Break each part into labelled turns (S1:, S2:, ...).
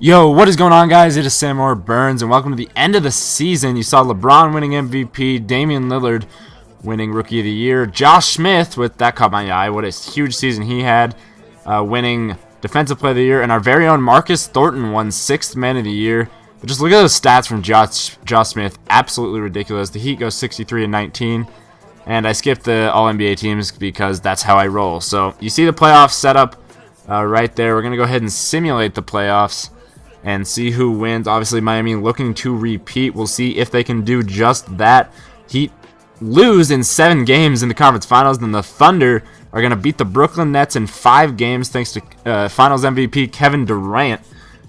S1: Yo, what is going on, guys? It is Sam Burns, and welcome to the end of the season. You saw LeBron winning MVP, Damian Lillard winning Rookie of the Year, Josh Smith, that caught my eye. What a huge season he had, winning Defensive Player of the Year, and our very own Marcus Thornton won 6th Man of the Year. But just look at those stats from Josh Smith, absolutely ridiculous. The Heat go 63-19, and I skipped the All-NBA teams because that's how I roll. So you see the playoff setup right there. We're going to go ahead and simulate the playoffs and see who wins. Obviously, Miami looking to repeat. We'll see if they can do just that. Heat lose in 7 games in the conference finals. Then the Thunder are going to beat the Brooklyn Nets in 5 games thanks to finals MVP Kevin Durant.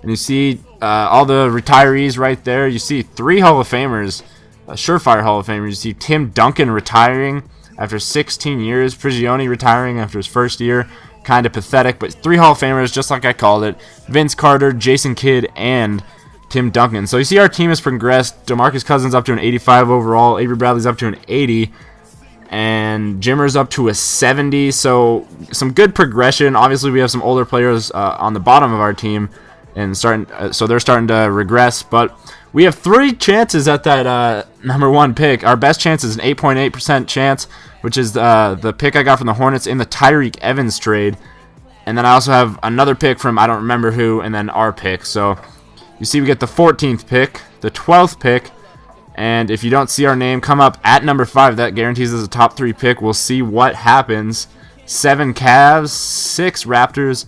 S1: And you see all the retirees right there. You see 3 Hall of Famers, surefire Hall of Famers. You see Tim Duncan retiring after 16 years. Prigioni retiring after his first year. Kind of pathetic, but 3 Hall of Famers, just like I called it. Vince Carter, Jason Kidd, and Tim Duncan. So you see our team has progressed. DeMarcus Cousins up to an 85 overall. Avery Bradley's up to an 80. And Jimmer's up to a 70. So some good progression. Obviously, we have some older players on the bottom of our team, and so they're starting to regress. But we have 3 chances at that number 1 pick. Our best chance is an 8.8% chance, which is the pick I got from the Hornets in the Tyreek Evans trade. And then I also have another pick from I don't remember who, and then our pick. So you see we get the 14th pick, the 12th pick, and if you don't see our name come up at number 5, that guarantees us a top 3 pick. We'll see what happens. 7 Cavs, 6 Raptors,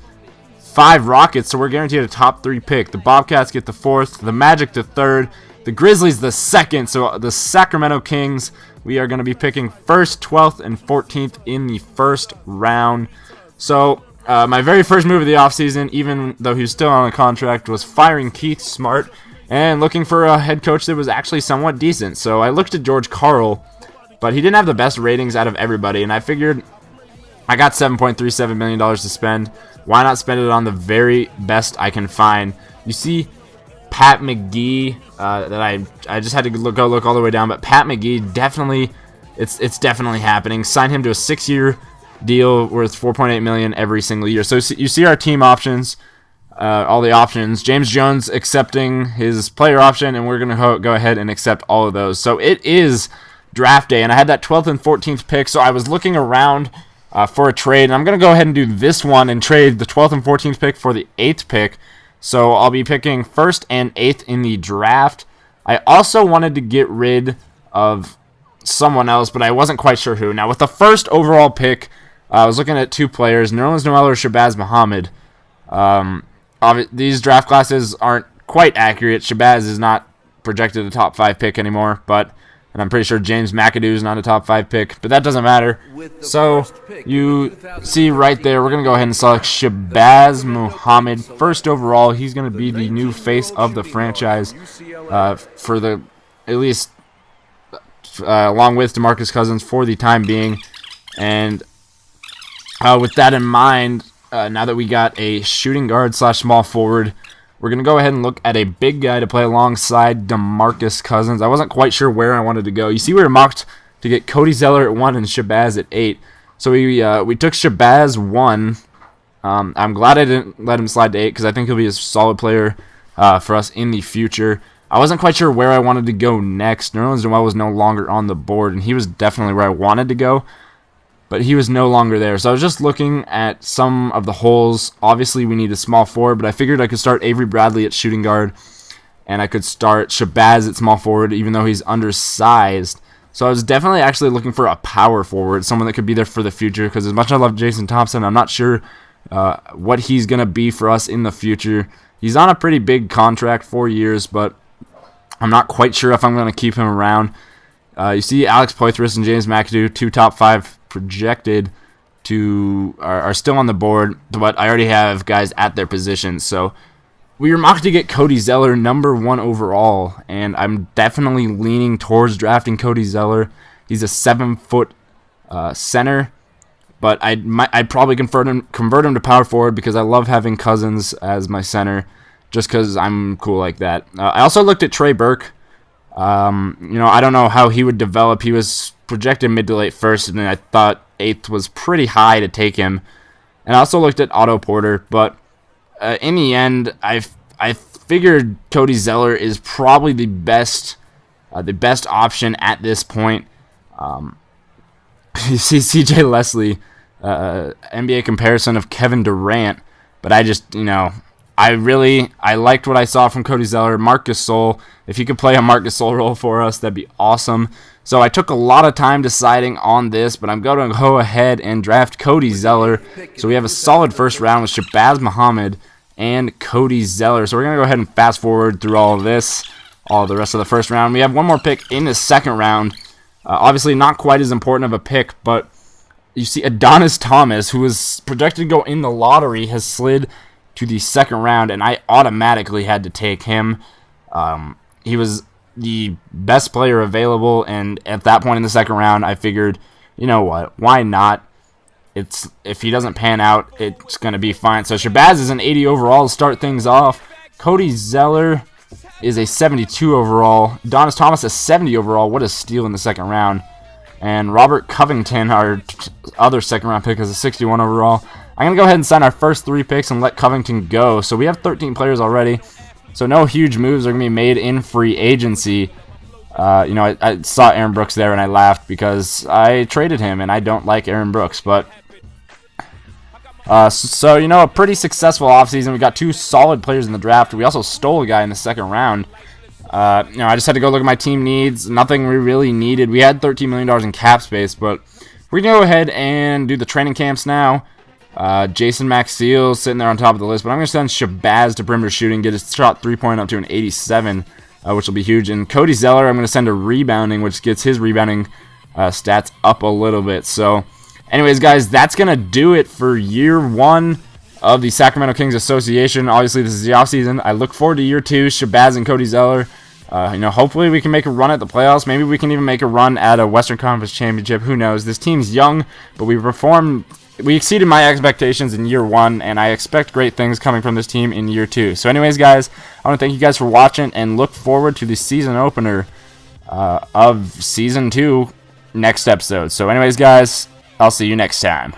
S1: 5 Rockets, so we're guaranteed a top 3 pick. The Bobcats get the 4th, the Magic the 3rd, the Grizzlies the 2nd, so the Sacramento Kings, we are going to be picking 1st, 12th, and 14th in the first round. So my very first move of the offseason, even though he was still on a contract, was firing Keith Smart and looking for a head coach that was actually somewhat decent. So I looked at George Karl, but he didn't have the best ratings out of everybody, and I figured I got $7.37 million to spend. Why not spend it on the very best I can find? You see Pat McGee, that I just had to go look all the way down, but Pat McGee definitely, it's definitely happening. Sign him to a 6-year deal worth $4.8 million every single year. So you see our team options, all the options. James Jones accepting his player option, and we're gonna go ahead and accept all of those. So it is draft day, and I had that 12th and 14th pick. So I was looking around for a trade, and I'm gonna go ahead and do this one and trade the 12th and 14th pick for the 8th pick. So I'll be picking 1st and 8th in the draft. I also wanted to get rid of someone else, but I wasn't quite sure who. Now, with the 1st overall pick, I was looking at 2 players, Nerlens Noel or Shabazz Muhammad. These draft classes aren't quite accurate. Shabazz is not projected a top 5 pick anymore, and I'm pretty sure James McAdoo is not a top 5 pick, but that doesn't matter. So you see right there, we're going to go ahead and select Shabazz Muhammad. 1st overall, he's going to be the new face of the franchise for the, at least along with DeMarcus Cousins for the time being. And with that in mind, now that we got a shooting guard / small forward, we're going to go ahead and look at a big guy to play alongside DeMarcus Cousins. I wasn't quite sure where I wanted to go. You see we were mocked to get Cody Zeller at 1 and Shabazz at 8. So we took Shabazz 1. I'm glad I didn't let him slide to 8 because I think he'll be a solid player for us in the future. I wasn't quite sure where I wanted to go next. Nerlens Noel was no longer on the board, and he was definitely where I wanted to go, but he was no longer there. So I was just looking at some of the holes. Obviously, we need a small forward, but I figured I could start Avery Bradley at shooting guard, and I could start Shabazz at small forward, even though he's undersized. So I was definitely actually looking for a power forward, someone that could be there for the future, because as much as I love Jason Thompson, I'm not sure what he's going to be for us in the future. He's on a pretty big contract, 4 years, but I'm not quite sure if I'm going to keep him around. You see Alex Poitras and James McAdoo, 2 top 5 projected are still on the board, but I already have guys at their positions. So we were mocked to get Cody Zeller number 1 overall, and I'm definitely leaning towards drafting Cody Zeller. He's a 7-foot center, but I'd probably convert him to power forward because I love having Cousins as my center, just because I'm cool like that. I also looked at Trey Burke. I don't know how he would develop. He was projected mid to late 1st, and I thought 8th was pretty high to take him. And I also looked at Otto Porter, but in the end, I I figured Cody Zeller is probably the best option at this point. You see CJ Leslie, NBA comparison of Kevin Durant, but I just, I liked what I saw from Cody Zeller. Marc Gasol, if he could play a Marc Gasol role for us, that'd be awesome. So I took a lot of time deciding on this, but I'm going to go ahead and draft Cody Zeller. So we have a solid first round with Shabazz Muhammad and Cody Zeller. So we're going to go ahead and fast forward through all of this, all the rest of the first round. We have one more pick in the second round. Obviously not quite as important of a pick, but you see Adonis Thomas, who was projected to go in the lottery, has slid to the second round, and I automatically had to take him. He was the best player available, and at that point in the second round, I figured, you know what, why not? If he doesn't pan out, it's going to be fine. So Shabazz is an 80 overall to start things off. Cody Zeller is a 72 overall. Adonis Thomas a 70 overall. What a steal in the second round. And Robert Covington, our other second round pick, is a 61 overall. I'm going to go ahead and sign our first 3 picks and let Covington go. So we have 13 players already. So no huge moves are going to be made in free agency. I saw Aaron Brooks there and I laughed because I traded him and I don't like Aaron Brooks. But a pretty successful offseason. We got 2 solid players in the draft. We also stole a guy in the second round. I just had to go look at my team needs. Nothing we really needed. We had $13 million in cap space, but we're going to go ahead and do the training camps now. Jason Maxiell sitting there on top of the list, but I'm going to send Shabazz to perimeter shooting, get his shot 3-point up to an 87, which will be huge. And Cody Zeller, I'm going to send to rebounding, which gets his rebounding stats up a little bit. So, anyways, guys, that's going to do it for year 1 of the Sacramento Kings Association. Obviously, this is the offseason. I look forward to year 2, Shabazz and Cody Zeller. Hopefully we can make a run at the playoffs. Maybe we can even make a run at a Western Conference Championship. Who knows? This team's young, but we exceeded my expectations in year 1, and I expect great things coming from this team in year 2. So anyways, guys, I want to thank you guys for watching and look forward to the season opener of Season 2 next episode. So anyways, guys, I'll see you next time.